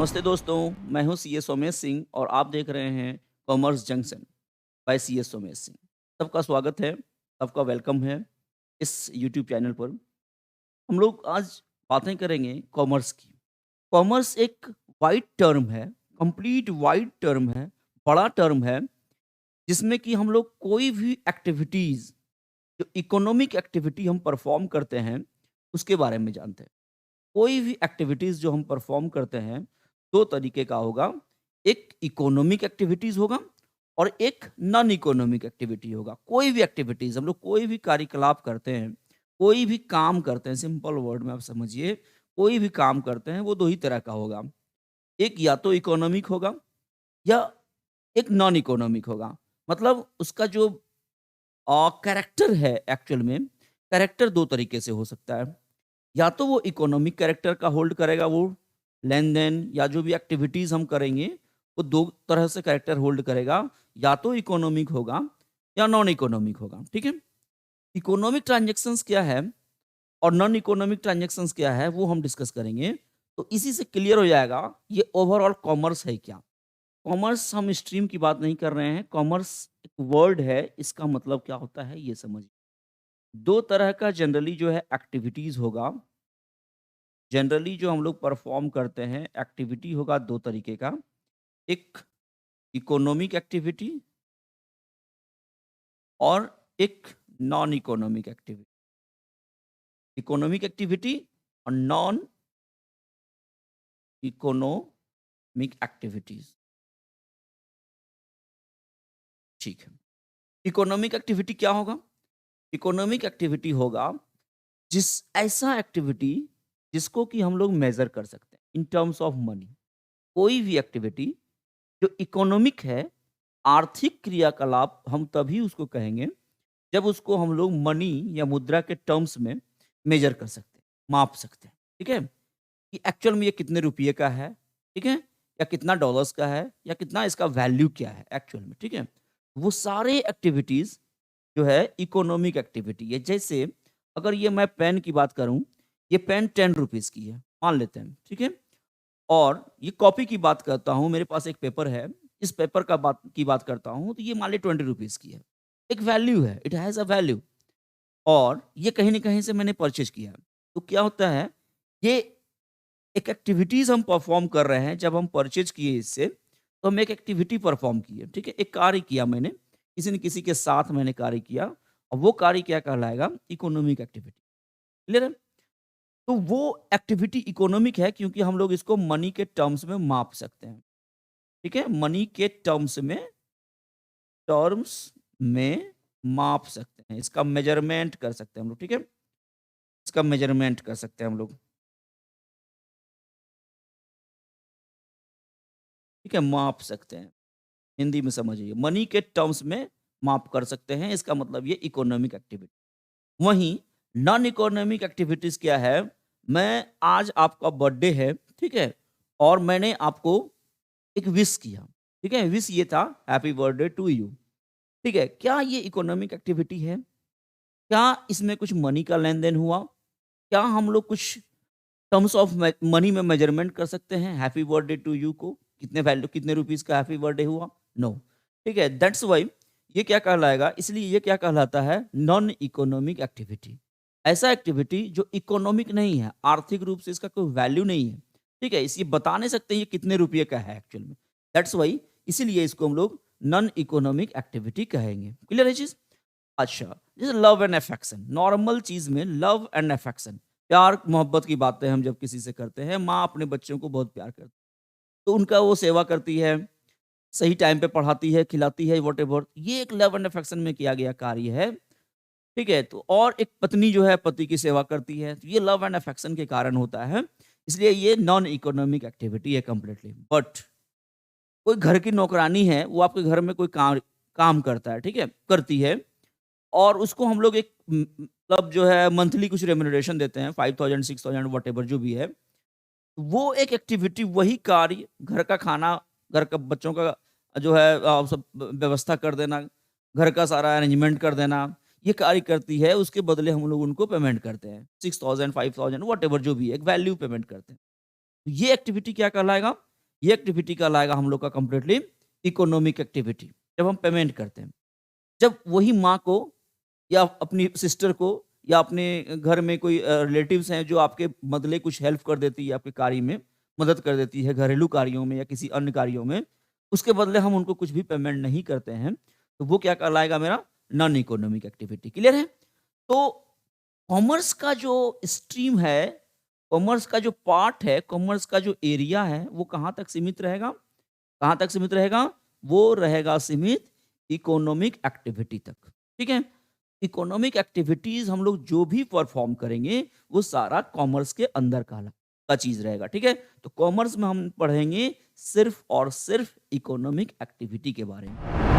नमस्ते दोस्तों, मैं हूं सीए सोमेश सिंह और आप देख रहे हैं Commerce Junction by CA Somesh Singh. सबका स्वागत है, सबका वेलकम है इस यूट्यूब चैनल पर। हम लोग आज बातें करेंगे कॉमर्स की। कॉमर्स एक वाइड टर्म है, कंप्लीट वाइड टर्म है, बड़ा टर्म है, जिसमें कि हम लोग कोई भी एक्टिविटीज़, जो इकोनॉमिक एक्टिविटी हम परफॉर्म करते हैं, उसके बारे में जानते हैं। कोई भी एक्टिविटीज़ जो हम परफ़ॉर्म करते हैं, 2 तरीके का होगा। एक इकोनॉमिक एक्टिविटीज़ होगा और एक नॉन इकोनॉमिक एक्टिविटी होगा। कोई भी एक्टिविटीज़ हम लोग कोई भी कार्यकलाप करते हैं, कोई भी काम करते हैं, सिंपल वर्ड में आप समझिए, कोई भी काम करते हैं, वो 2 ही तरह का होगा। एक या तो इकोनॉमिक होगा या एक नॉन इकोनॉमिक होगा। मतलब उसका जो कैरेक्टर है एक्चुअल में, कैरेक्टर 2 तरीके से हो सकता है। या तो वो इकोनॉमिक कैरेक्टर का होल्ड करेगा, वो लेन-देन या जो भी एक्टिविटीज़ हम करेंगे, वो 2 तरह से कैरेक्टर होल्ड करेगा। या तो इकोनॉमिक होगा या नॉन इकोनॉमिक होगा, ठीक है? इकोनॉमिक ट्रांज़ैक्शंस क्या है और नॉन इकोनॉमिक ट्रांज़ैक्शंस क्या है, वो हम डिस्कस करेंगे। तो इसी से क्लियर हो जाएगा ये ओवरऑल कॉमर्स है क्या? कॉमर्स हम स्ट्रीम की बात नहीं कर रहे हैं, कॉमर्स एक वर्ड है, इसका मतलब क्या होता है ये समझिए। 2 तरह का जनरली जो है एक्टिविटीज़ होगा। जनरली जो हम लोग परफॉर्म करते हैं एक्टिविटी होगा 2 तरीके का। एक इकोनॉमिक एक्टिविटी और एक non economic activity. Economic activity और नॉन इकोनॉमिक एक्टिविटीज़। ठीक है। इकोनॉमिक एक्टिविटी क्या होगा? इकोनॉमिक एक्टिविटी होगा जिस ऐसा एक्टिविटी जिसको कि हम लोग मेज़र कर सकते हैं इन टर्म्स ऑफ मनी। कोई भी एक्टिविटी जो इकोनॉमिक है, आर्थिक क्रियाकलाप हम तभी उसको कहेंगे जब उसको हम लोग मनी या मुद्रा के टर्म्स में मेजर कर सकते हैं, माप सकते हैं, ठीक है? कि एक्चुअल में ये कितने रुपये का है, ठीक है? या कितना डॉलर्स का है या कितना इसका वैल्यू क्या है एक्चुअल में, ठीक है? वो सारे एक्टिविटीज़ जो है इकोनॉमिक एक्टिविटी है। जैसे अगर ये मैं पेन की बात करूँ, ये पेन 10 रुपीज़ की है, मान लेते हैं, ठीक है? और ये कॉपी की बात करता हूँ, मेरे पास एक पेपर है, इस पेपर की बात करता हूँ, तो ये मान लें 20 रुपीज़ की है। एक वैल्यू है, इट हैज़ अ वैल्यू और ये कहीं न कहीं से मैंने परचेज़ किया। तो क्या होता है, ये एक एक्टिविटीज़ हम परफ़ॉर्म कर रहे हैं, जब हम परचेज़ किए इससे, तो हम एक एक्टिविटी परफ़ॉर्म किए, ठीक है? एक कार्य किया मैंने, किसी न किसी के साथ मैंने कार्य किया और वो कार्य क्या कहलाएगा? इकोनॉमिक एक्टिविटी, क्लियर है? तो वो एक्टिविटी इकोनॉमिक है क्योंकि हम लोग इसको मनी के टर्म्स में माप सकते हैं। ठीक है? मनी के टर्म्स में माप सकते हैं। इसका मेज़रमेंट कर सकते हैं हम लोग, ठीक है? इसका मेज़रमेंट कर सकते हैं हम लोग, ठीक है? माप सकते हैं। हिंदी में समझिए, मनी के टर्म्स में माप कर सकते हैं, इसका मतलब ये इकोनॉमिक एक्टिविटी। वहीं नॉन इकोनॉमिक एक्टिविटीज़ क्या है? मैं आज आपका बर्थडे है, ठीक है? और मैंने आपको एक विश किया, ठीक है? विश ये था हैप्पी बर्थडे टू यू, ठीक है? क्या ये इकोनॉमिक एक्टिविटी है? क्या इसमें कुछ मनी का लेन-देन हुआ? क्या हम लोग कुछ टर्म्स ऑफ मनी में मेजरमेंट कर सकते हैं हैप्पी बर्थडे टू यू को? कितने रुपीज़ का हैप्पी बर्थडे हुआ? नो। ठीक है? दैट्स व्हाई ये क्या कहलाएगा, इसलिए ये क्या कहलाता है नॉन इकोनॉमिक एक्टिविटी। ऐसा एक्टिविटी जो इकोनॉमिक नहीं है, आर्थिक रूप से इसका कोई वैल्यू नहीं है। ठीक है? इस ये बता नहीं सकते ये कितने रुपये का है एक्चुअल में। दैट्स व्हाई इसीलिए इसको हम लोग नॉन इकोनॉमिक एक्टिविटी कहेंगे। क्लियर है चीज़? अच्छा, जैसे लव एंड अफेक्शन, नॉर्मल चीज़ में लव एंड अफेक्शन, प्यार-मोहब्बत की बातें हम जब किसी से करते हैं, माँ अपने बच्चों को बहुत प्यार करती है, तो उनका वो सेवा करती है, सही टाइम पे पढ़ाती है, खिलाती है, व्हाटएवर, ये एक लव एंड अफेक्शन में किया गया कार्य है, ठीक है? तो और एक पत्नी जो है पति की सेवा करती है, तो ये लव एंड अफेक्शन के कारण होता है, इसलिए ये नॉन इकोनॉमिक एक्टिविटी है कंप्लीटली। बट कोई घर की नौकरानी है, वो आपके घर में कोई काम करता है, ठीक है? करती है और उसको हम लोग एक मतलब जो है मंथली कुछ रेम्युनरेशन देते हैं 5000 6000 व्हाटएवर जो भी है। वो एक एक्टिविटी, वही कार्य, घर का खाना, घर का बच्चों का जो है सब व्यवस्था कर देना, घर का सारा अरेंजमेंट कर देना, ये कार्य करती है, उसके बदले हम लोग उनको पेमेंट करते हैं। 6000 5000 व्हाटएवर जो भी है, एक वैल्यू पेमेंट करते हैं। तो ये एक्टिविटी क्या कहलाएगा? ये एक्टिविटी कहलाएगा हम लोग का कंप्लीटली इकोनॉमिक एक्टिविटी, जब हम पेमेंट करते हैं। जब वही माँ को या अपनी सिस्टर को या अपने घर में कोई रिलेटिव्स हैं जो आपके बदले कुछ हेल्प कर देती है, आपके कार्य में मदद कर देती है, घरेलू कार्यों में या किसी अन्य कार्यों में, उसके बदले हम उनको कुछ भी पेमेंट नहीं करते हैं, तो वो क्या कहलाएगा मेरा नॉन इकोनॉमिक एक्टिविटी। क्लियर है? तो कॉमर्स का जो स्ट्रीम है, कॉमर्स का जो पार्ट है, कॉमर्स का जो एरिया है, वो कहाँ तक सीमित रहेगा? कहाँ तक सीमित रहेगा? वो रहेगा सीमित इकोनॉमिक एक्टिविटी तक। ठीक है? इकोनॉमिक एक्टिविटीज़ हम लोग जो भी परफ़ॉर्म करेंगे, वो सारा कॉमर्स के अंदर का चीज़ रहेगा। ठीक है? तो कॉमर्स में हम पढ़ेंगे सिर्फ़ और सिर्फ़ इकोनॉमिक एक्टिविटी के बारे में।